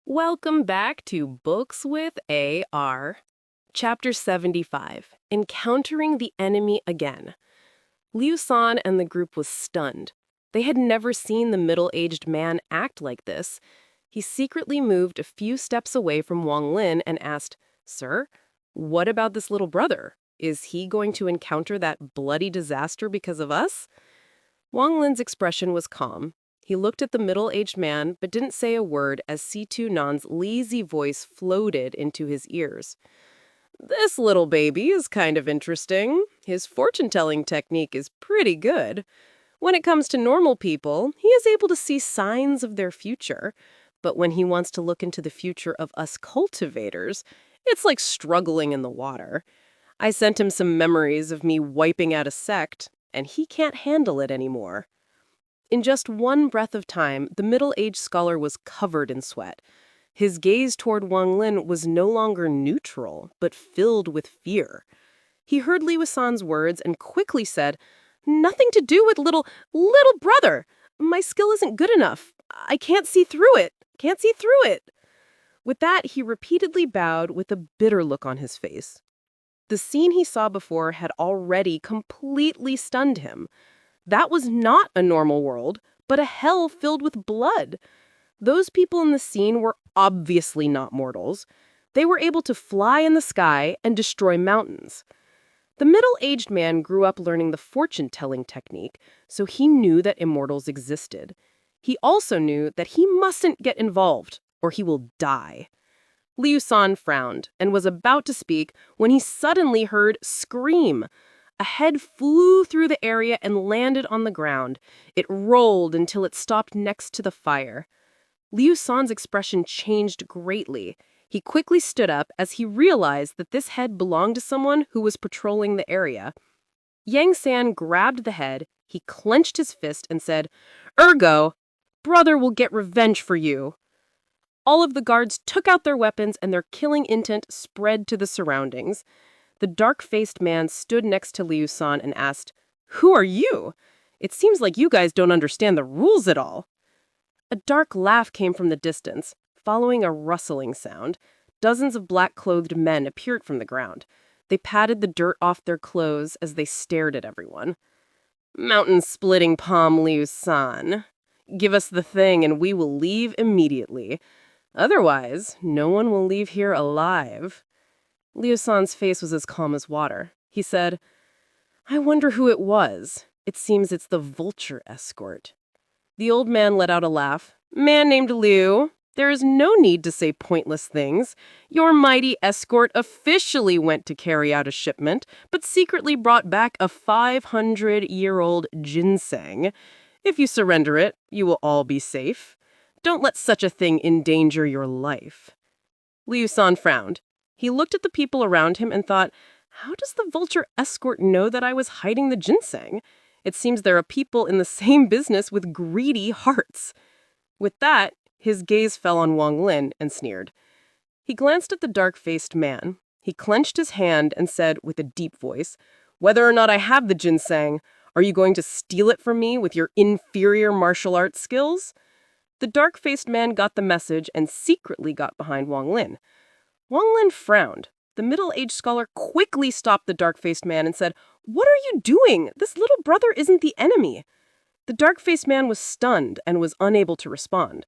Welcome back to Books with AR. Chapter 75, Encountering the Enemy Again. Liu San and the group was stunned. They had never seen the middle-aged man act like this. He secretly moved a few steps away from Wang Lin and asked, "Sir, what about this little brother? Is he going to encounter that bloody disaster because of us?" Wang Lin's expression was calm. He looked at the middle-aged man but didn't say a word as C2 Nan's lazy voice floated into his ears. "This little baby is kind of interesting. His fortune-telling technique is pretty good. When it comes to normal people, he is able to see signs of their future. But when he wants to look into the future of us cultivators, it's like struggling in the water. I sent him some memories of me wiping out a sect, and he can't handle it anymore." In just one breath of time, the middle-aged scholar was covered in sweat. His gaze toward Wang Lin was no longer neutral, but filled with fear. He heard Liu San's words and quickly said, "Nothing to do with little brother. My skill isn't good enough. I can't see through it. Can't see through it." With that, he repeatedly bowed with a bitter look on his face. The scene he saw before had already completely stunned him. That was not a normal world, but a hell filled with blood. Those people in the scene were obviously not mortals. They were able to fly in the sky and destroy mountains. The middle-aged man grew up learning the fortune-telling technique, so he knew that immortals existed. He also knew that he mustn't get involved, or he will die. Liu San frowned and was about to speak when he suddenly heard scream. A head flew through the area and landed on the ground. It rolled until it stopped next to the fire. Liu San's expression changed greatly. He quickly stood up as he realized that this head belonged to someone who was patrolling the area. Yang San grabbed the head, he clenched his fist and said, "Ergo, brother will get revenge for you." All of the guards took out their weapons and their killing intent spread to the surroundings. The dark-faced man stood next to Liu San and asked, "Who are you? It seems like you guys don't understand the rules at all." A dark laugh came from the distance, following a rustling sound. Dozens of black-clothed men appeared from the ground. They patted the dirt off their clothes as they stared at everyone. "Mountain-splitting palm Liu San. Give us the thing and we will leave immediately. Otherwise, no one will leave here alive." Liu San's face was as calm as water. He said, "I wonder who it was. It seems it's the Vulture Escort." The old man let out a laugh. "Man named Liu, there is no need to say pointless things. Your mighty escort officially went to carry out a shipment, but secretly brought back a 500-year-old ginseng. If you surrender it, you will all be safe. Don't let such a thing endanger your life." Liu San frowned. He looked at the people around him and thought, how does the Vulture Escort know that I was hiding the ginseng? It seems there are people in the same business with greedy hearts. With that, his gaze fell on Wang Lin and sneered. He glanced at the dark-faced man. He clenched his hand and said with a deep voice, "Whether or not I have the ginseng, are you going to steal it from me with your inferior martial arts skills?" The dark-faced man got the message and secretly got behind Wang Lin. Wang Lin frowned. The middle-aged scholar quickly stopped the dark-faced man and said, "What are you doing? This little brother isn't the enemy." The dark-faced man was stunned and was unable to respond.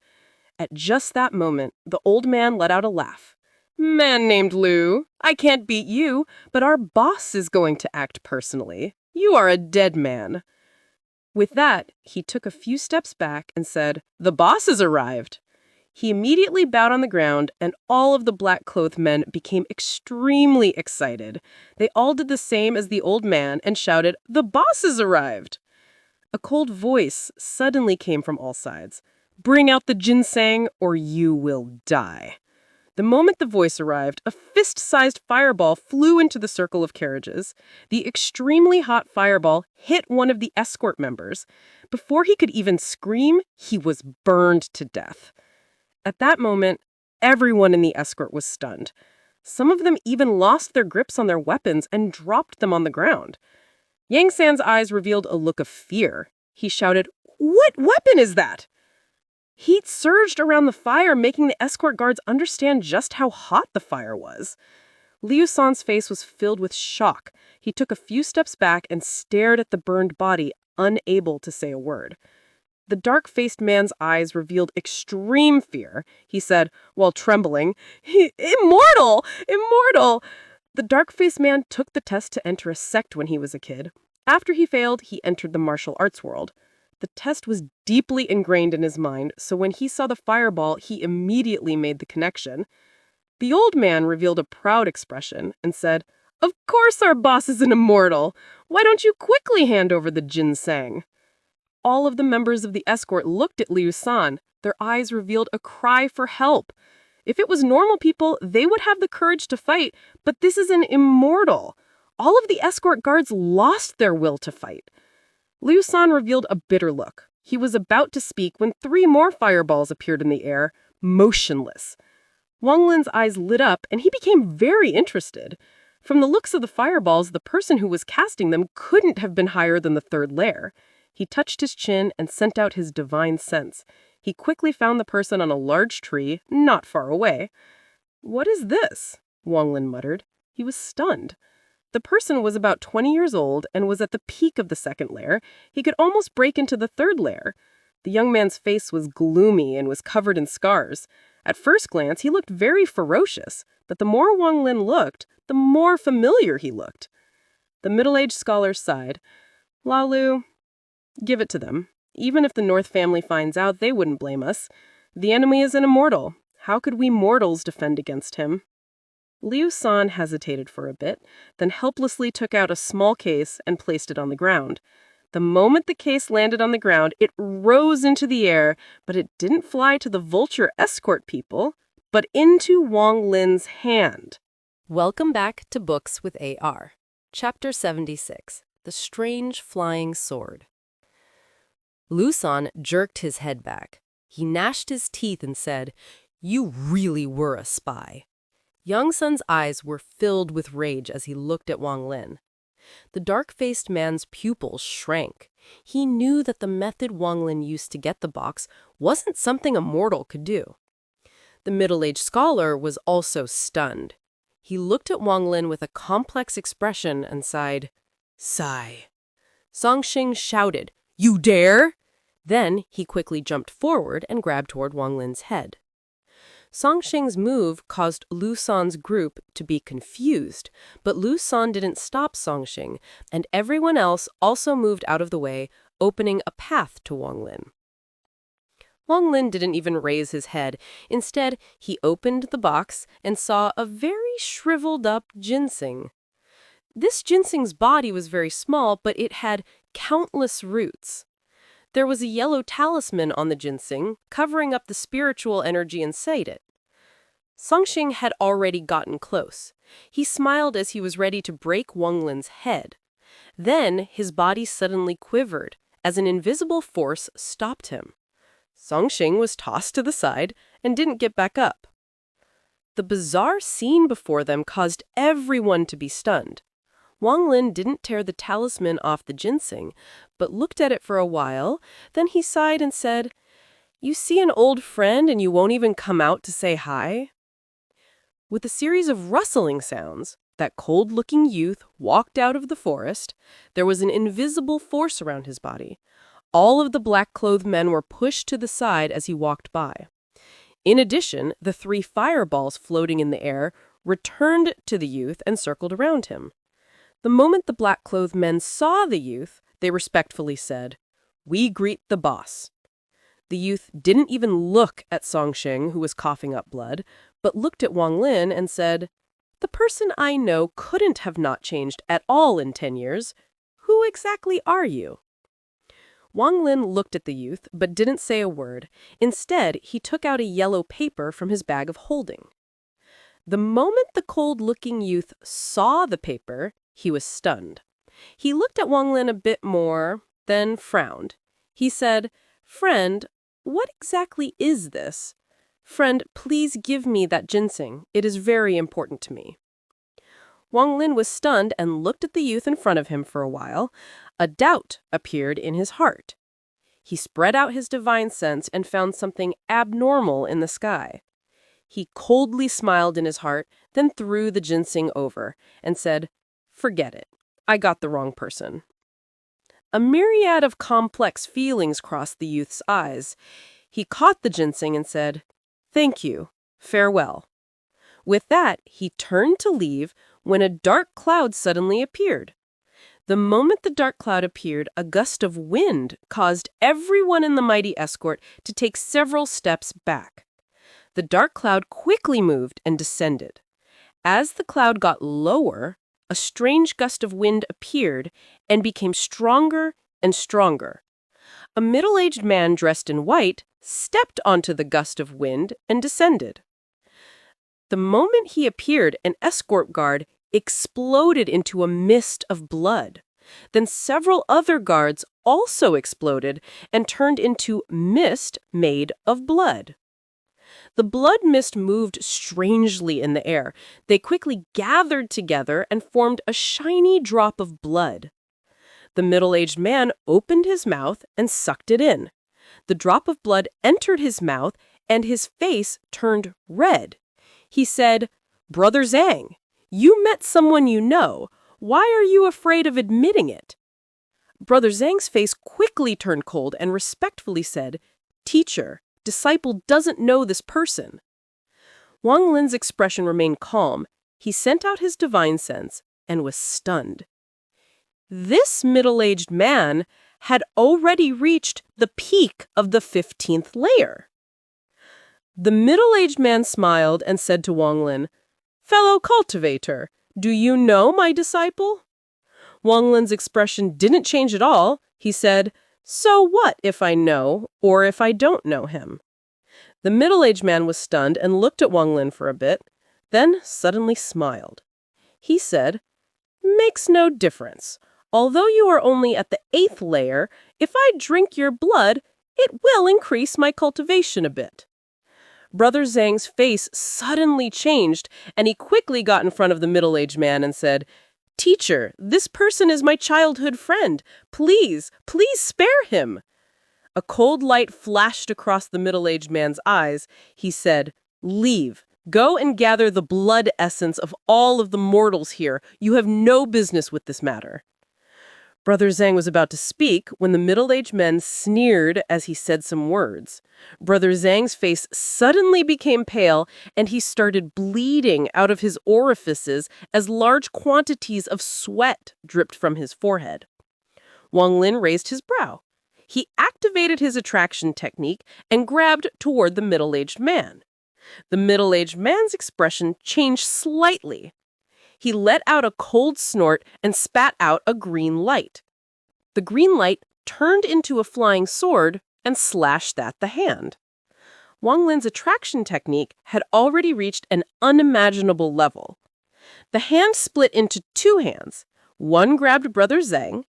At just that moment, the old man let out a laugh. "Man named Liu, I can't beat you, but our boss is going to act personally. You are a dead man." With that, he took a few steps back and said, "The boss has arrived." He immediately bowed on the ground, and all of the black-clothed men became extremely excited. They all did the same as the old man and shouted, "The boss has arrived!" A cold voice suddenly came from all sides. "Bring out the ginseng, or you will die." The moment the voice arrived, a fist-sized fireball flew into the circle of carriages. The extremely hot fireball hit one of the escort members. Before he could even scream, he was burned to death. At that moment, everyone in the escort was stunned. Some of them even lost their grips on their weapons and dropped them on the ground. Yang San's eyes revealed a look of fear. He shouted, "What weapon is that?" Heat surged around the fire, making the escort guards understand just how hot the fire was. Liu San's face was filled with shock. He took a few steps back and stared at the burned body, unable to say a word. The dark-faced man's eyes revealed extreme fear. He said, while trembling, "Immortal! Immortal!" The dark-faced man took the test to enter a sect when he was a kid. After he failed, he entered the martial arts world. The test was deeply ingrained in his mind, so when he saw the fireball, he immediately made the connection. The old man revealed a proud expression and said, "Of course our boss is an immortal. Why don't you quickly hand over the ginseng?" All of the members of the escort looked at Liu San. Their eyes revealed a cry for help. If it was normal people, they would have the courage to fight, but this is an immortal. All of the escort guards lost their will to fight. Liu San revealed a bitter look. He was about to speak when 3 more fireballs appeared in the air, motionless. Wang Lin's eyes lit up, and he became very interested. From the looks of the fireballs, the person who was casting them couldn't have been higher than the 3rd layer. He touched his chin and sent out his divine sense. He quickly found the person on a large tree, not far away. "What is this?" Wang Lin muttered. He was stunned. The person was about 20 years old and was at the peak of the 2nd layer. He could almost break into the 3rd layer. The young man's face was gloomy and was covered in scars. At first glance, he looked very ferocious, but the more Wang Lin looked, the more familiar he looked. The middle-aged scholar sighed. "Lao Lu, give it to them. Even if the North family finds out, they wouldn't blame us. The enemy is an immortal. How could we mortals defend against him?" Liu San hesitated for a bit, then helplessly took out a small case and placed it on the ground. The moment the case landed on the ground, it rose into the air, but it didn't fly to the Vulture Escort people, but into Wang Lin's hand. Welcome back to Books with AR. Chapter 76, The Strange Flying Sword. Liu San jerked his head back. He gnashed his teeth and said, "You really were a spy." Young Sun's eyes were filled with rage as he looked at Wang Lin. The dark-faced man's pupils shrank. He knew that the method Wang Lin used to get the box wasn't something a mortal could do. The middle-aged scholar was also stunned. He looked at Wang Lin with a complex expression and sighed, "Sigh." Songxing shouted, "You dare?" Then he quickly jumped forward and grabbed toward Wang Lin's head. Songxing's move caused Liu San's group to be confused, but Liu San didn't stop Songxing, and everyone else also moved out of the way, opening a path to Wang Lin. Wang Lin didn't even raise his head. Instead, he opened the box and saw a very shriveled-up ginseng. This ginseng's body was very small, but it had countless roots. There was a yellow talisman on the ginseng, covering up the spiritual energy inside it. Songxing had already gotten close. He smiled as he was ready to break Wang Lin's head. Then his body suddenly quivered, as an invisible force stopped him. Songxing was tossed to the side and didn't get back up. The bizarre scene before them caused everyone to be stunned. Wang Lin didn't tear the talisman off the ginseng, but looked at it for a while. Then he sighed and said, "You see an old friend and you won't even come out to say hi?" With a series of rustling sounds, that cold-looking youth walked out of the forest. There was an invisible force around his body. All of the black-clothed men were pushed to the side as he walked by. In addition, the 3 fireballs floating in the air returned to the youth and circled around him. The moment the black-clothed men saw the youth, they respectfully said, "We greet the boss." The youth didn't even look at Songxing, who was coughing up blood, but looked at Wang Lin and said, "The person I know couldn't have not changed at all in 10 years. Who exactly are you?" Wang Lin looked at the youth, but didn't say a word. Instead, he took out a yellow paper from his bag of holding. The moment the cold-looking youth saw the paper, he was stunned. He looked at Wang Lin a bit more, then frowned. He said, "Friend, what exactly is this? Friend, please give me that ginseng. It is very important to me." Wang Lin was stunned and looked at the youth in front of him for a while. A doubt appeared in his heart. He spread out his divine sense and found something abnormal in the sky. He coldly smiled in his heart, then threw the ginseng over and said, "Forget it. I got the wrong person." A myriad of complex feelings crossed the youth's eyes. He caught the ginseng and said, "Thank you. Farewell." With that, he turned to leave when a dark cloud suddenly appeared. The moment the dark cloud appeared, a gust of wind caused everyone in the mighty escort to take several steps back. The dark cloud quickly moved and descended. As the cloud got lower, a strange gust of wind appeared and became stronger and stronger. A middle-aged man dressed in white stepped onto the gust of wind and descended. The moment he appeared, an escort guard exploded into a mist of blood. Then several other guards also exploded and turned into mist made of blood. The blood mist moved strangely in the air. They quickly gathered together and formed a shiny drop of blood. The middle-aged man opened his mouth and sucked it in. The drop of blood entered his mouth and his face turned red. He said, "Brother Zhang, you met someone you know. Why are you afraid of admitting it?" Brother Zhang's face quickly turned cold and respectfully said, "Teacher, disciple doesn't know this person." Wang Lin's expression remained calm. He sent out his divine sense and was stunned. This middle-aged man had already reached the peak of the 15th layer. The middle-aged man smiled and said to Wang Lin, "Fellow cultivator, do you know my disciple?" Wang Lin's expression didn't change at all. He said, "So what if I know or if I don't know him?" The middle-aged man was stunned and looked at Wang Lin for a bit, then suddenly smiled. He said, "Makes no difference. Although you are only at the 8th layer, if I drink your blood, it will increase my cultivation a bit." Brother Zhang's face suddenly changed, and he quickly got in front of the middle-aged man and said, "Teacher, this person is my childhood friend. Please, please spare him." A cold light flashed across the middle-aged man's eyes. He said, "Leave. Go and gather the blood essence of all of the mortals here. You have no business with this matter." Brother Zhang was about to speak when the middle-aged man sneered as he said some words. Brother Zhang's face suddenly became pale, and he started bleeding out of his orifices as large quantities of sweat dripped from his forehead. Wang Lin raised his brow. He activated his attraction technique and grabbed toward the middle-aged man. The middle-aged man's expression changed slightly. He let out a cold snort and spat out a green light. The green light turned into a flying sword and slashed at the hand. Wang Lin's attraction technique had already reached an unimaginable level. The hand split into two hands. One grabbed Brother Zhang,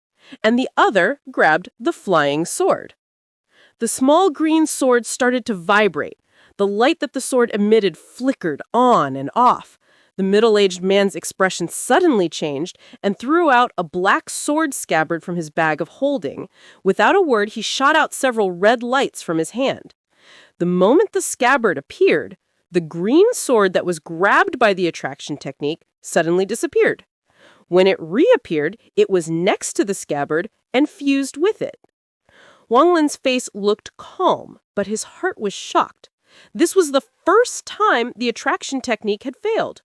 and the other grabbed the flying sword. The small green sword started to vibrate. The light that the sword emitted flickered on and off. The middle-aged man's expression suddenly changed and threw out a black sword scabbard from his bag of holding. Without a word, he shot out several red lights from his hand. The moment the scabbard appeared, the green sword that was grabbed by the attraction technique suddenly disappeared. When it reappeared, it was next to the scabbard and fused with it. Wang Lin's face looked calm, but his heart was shocked. This was the first time the attraction technique had failed.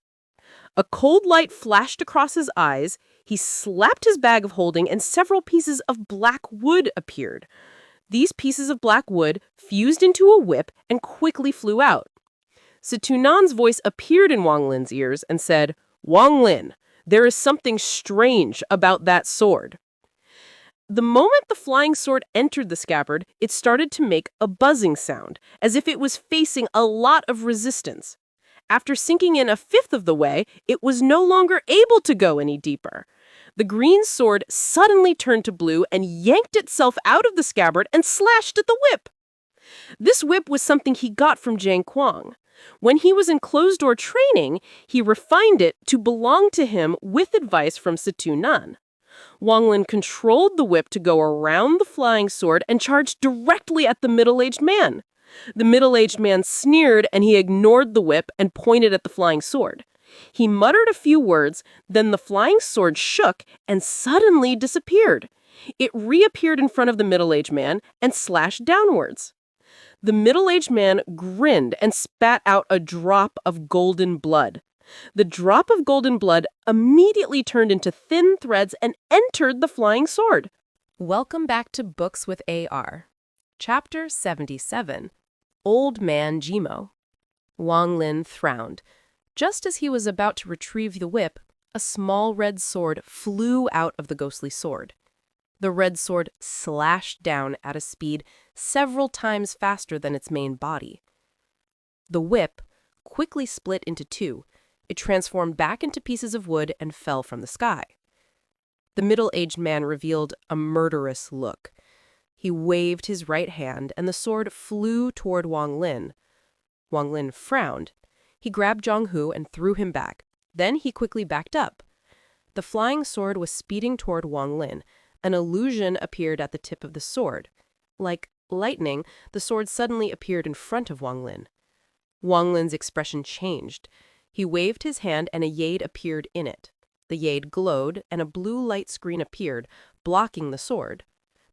A cold light flashed across his eyes. He slapped his bag of holding, and several pieces of black wood appeared. These pieces of black wood fused into a whip and quickly flew out. Situnan's voice appeared in Wang Lin's ears and said, "Wang Lin, there is something strange about that sword." The moment the flying sword entered the scabbard, it started to make a buzzing sound, as if it was facing a lot of resistance. After sinking in a fifth of the way, it was no longer able to go any deeper. The green sword suddenly turned to blue and yanked itself out of the scabbard and slashed at the whip. This whip was something he got from Jiang Kuang. When he was in closed-door training, he refined it to belong to him with advice from Situnan. Wang Lin controlled the whip to go around the flying sword and charged directly at the middle-aged man. The middle-aged man sneered and he ignored the whip and pointed at the flying sword. He muttered a few words, then the flying sword shook and suddenly disappeared. It reappeared in front of the middle-aged man and slashed downwards. The middle-aged man grinned and spat out a drop of golden blood. The drop of golden blood immediately turned into thin threads and entered the flying sword. Welcome back to Books with AR. Chapter 77. Old Man Jimo. Wang Lin frowned. Just as he was about to retrieve the whip, a small red sword flew out of the ghostly sword. The red sword slashed down at a speed several times faster than its main body. The whip quickly split into two. It transformed back into pieces of wood and fell from the sky. The middle-aged man revealed a murderous look. He waved his right hand, and the sword flew toward Wang Lin. Wang Lin frowned. He grabbed Zhonghu and threw him back. Then he quickly backed up. The flying sword was speeding toward Wang Lin. An illusion appeared at the tip of the sword. Like lightning, the sword suddenly appeared in front of Wang Lin. Wang Lin's expression changed. He waved his hand and a jade appeared in it. The jade glowed and a blue light screen appeared, blocking the sword.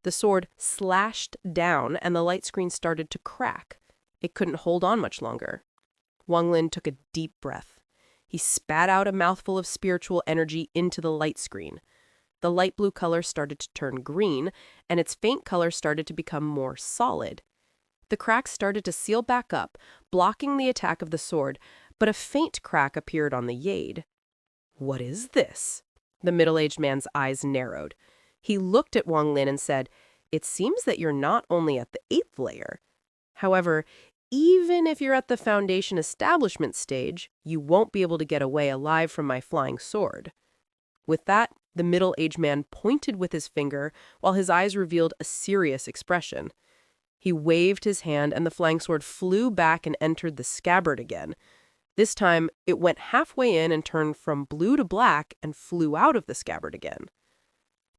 The sword slashed down and the light screen started to crack. It couldn't hold on much longer. Wang Lin took a deep breath. He spat out a mouthful of spiritual energy into the light screen. The light blue color started to turn green, and its faint color started to become more solid. The cracks started to seal back up, blocking the attack of the sword, but a faint crack appeared on the jade. "What is this?" The middle-aged man's eyes narrowed. He looked at Wang Lin and said, "It seems that you're not only at the 8th layer. However, even if you're at the foundation establishment stage, you won't be able to get away alive from my flying sword." With that, the middle-aged man pointed with his finger, while his eyes revealed a serious expression. He waved his hand, and the flying sword flew back and entered the scabbard again. This time, it went halfway in and turned from blue to black and flew out of the scabbard again.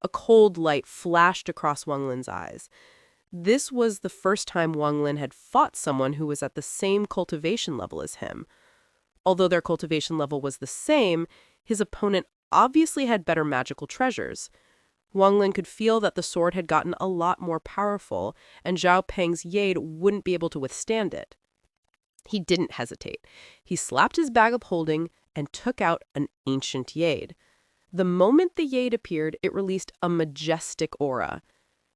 A cold light flashed across Wang Lin's eyes. This was the first time Wang Lin had fought someone who was at the same cultivation level as him. Although their cultivation level was the same, his opponent obviously had better magical treasures. Wang Lin could feel that the sword had gotten a lot more powerful, and Zhao Peng's jade wouldn't be able to withstand it. He didn't hesitate. He slapped his bag of holding and took out an ancient jade. The moment the jade appeared, it released a majestic aura.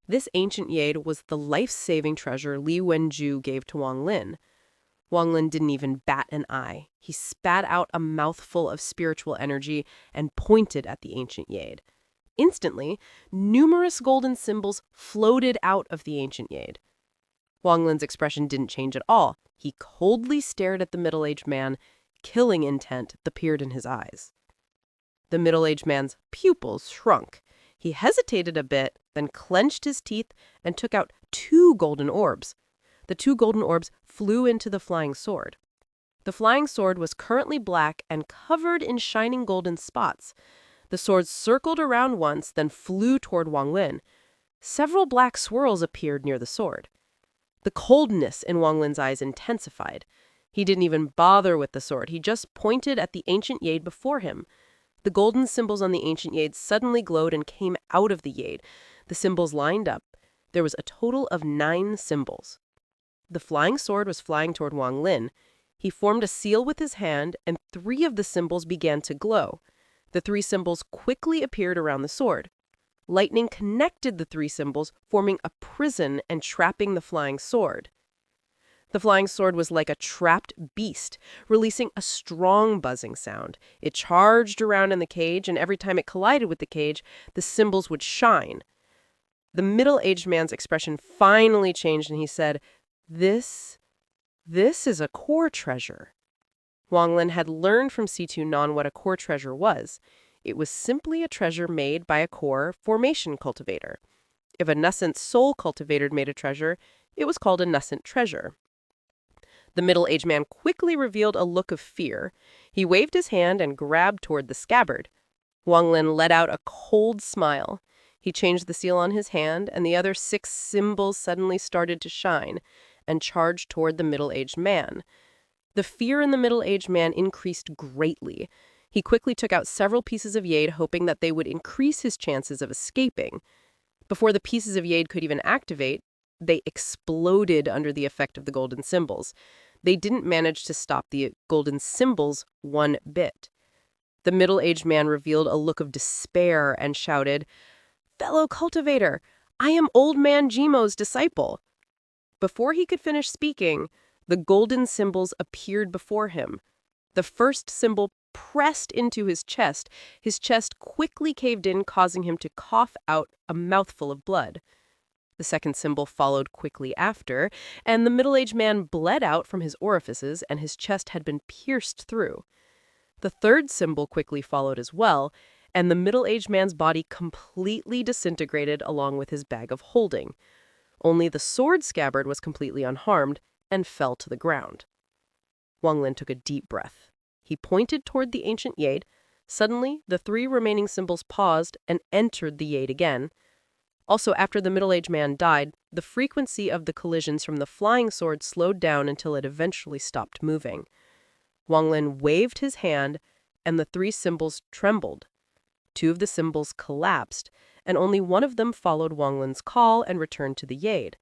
This ancient jade was the life-saving treasure Li Wenju gave to Wang Lin. Wang Lin didn't even bat an eye. He spat out a mouthful of spiritual energy and pointed at the ancient jade. Instantly, numerous golden symbols floated out of the ancient jade. Wang Lin's expression didn't change at all. He coldly stared at the middle-aged man. Killing intent appeared in his eyes. The middle-aged man's pupils shrunk. He hesitated a bit, then clenched his teeth and took out 2 golden orbs. The 2 golden orbs flew into the flying sword. The flying sword was currently black and covered in shining golden spots. The sword circled around once, then flew toward Wang Lin. Several black swirls appeared near the sword. The coldness in Wang Lin's eyes intensified. He didn't even bother with the sword. He just pointed at the ancient jade before him. The golden symbols on the ancient jade suddenly glowed and came out of the jade. The symbols lined up. There was a total of 9 symbols. The flying sword was flying toward Wang Lin. He formed a seal with his hand, and 3 of the symbols began to glow. The 3 symbols quickly appeared around the sword. Lightning connected the 3 symbols, forming a prison and trapping the flying sword. The flying sword was like a trapped beast, releasing a strong buzzing sound. It charged around in the cage, and every time it collided with the cage, the symbols would shine. The middle-aged man's expression finally changed, and he said, This is a core treasure." Wang Lin had learned from C2 Non what a core treasure was. It was simply a treasure made by a core formation cultivator. If a nascent soul cultivator made a treasure, it was called a nascent treasure. The middle-aged man quickly revealed a look of fear. He waved his hand and grabbed toward the scabbard. Wang Lin let out a cold smile. He changed the seal on his hand, and the other 6 symbols suddenly started to shine and charged toward the middle-aged man. The fear in the middle-aged man increased greatly. He quickly took out several pieces of jade, hoping that they would increase his chances of escaping. Before the pieces of jade could even activate, they exploded under the effect of the golden symbols. They didn't manage to stop the golden symbols one bit. The middle-aged man revealed a look of despair and shouted, "Fellow cultivator, I am old man Jimo's disciple." Before he could finish speaking, the golden symbols appeared before him. The first symbol pressed into his chest. His chest quickly caved in, causing him to cough out a mouthful of blood. The second symbol followed quickly after, and the middle-aged man bled out from his orifices, and his chest had been pierced through. The third symbol quickly followed as well, and the middle-aged man's body completely disintegrated along with his bag of holding. Only the sword scabbard was completely unharmed and fell to the ground. Wang Lin took a deep breath. He pointed toward the ancient jade. Suddenly, the 3 remaining symbols paused and entered the jade again. Also, after the middle-aged man died, the frequency of the collisions from the flying sword slowed down until it eventually stopped moving. Wang Lin waved his hand, and the 3 symbols trembled. 2 of the symbols collapsed, and only one of them followed Wang Lin's call and returned to the jade.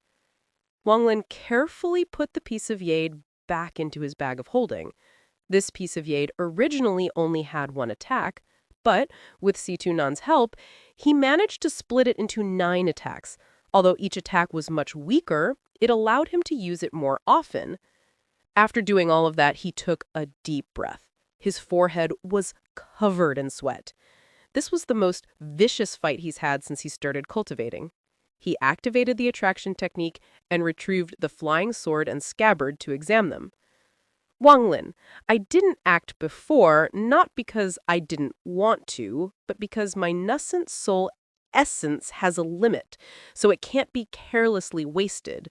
Wang Lin carefully put the piece of jade back into his bag of holding. This piece of jade originally only had 1 attack, but with Nan's help, he managed to split it into 9 attacks. Although each attack was much weaker, it allowed him to use it more often. After doing all of that, he took a deep breath. His forehead was covered in sweat. This was the most vicious fight he's had since he started cultivating. He activated the attraction technique and retrieved the flying sword and scabbard to examine them. "Wang Lin, I didn't act before, not because I didn't want to, but because my nascent soul essence has a limit, so it can't be carelessly wasted.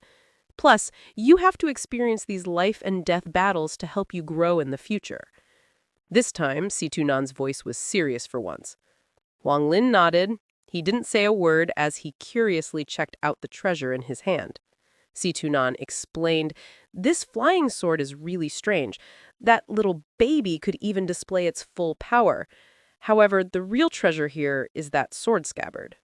Plus, you have to experience these life and death battles to help you grow in the future." This time, Nan's voice was serious for once. Wang Lin nodded. He didn't say a word as he curiously checked out the treasure in his hand. Nan explained, "This flying sword is really strange. That little baby could even display its full power. However, the real treasure here is that sword scabbard."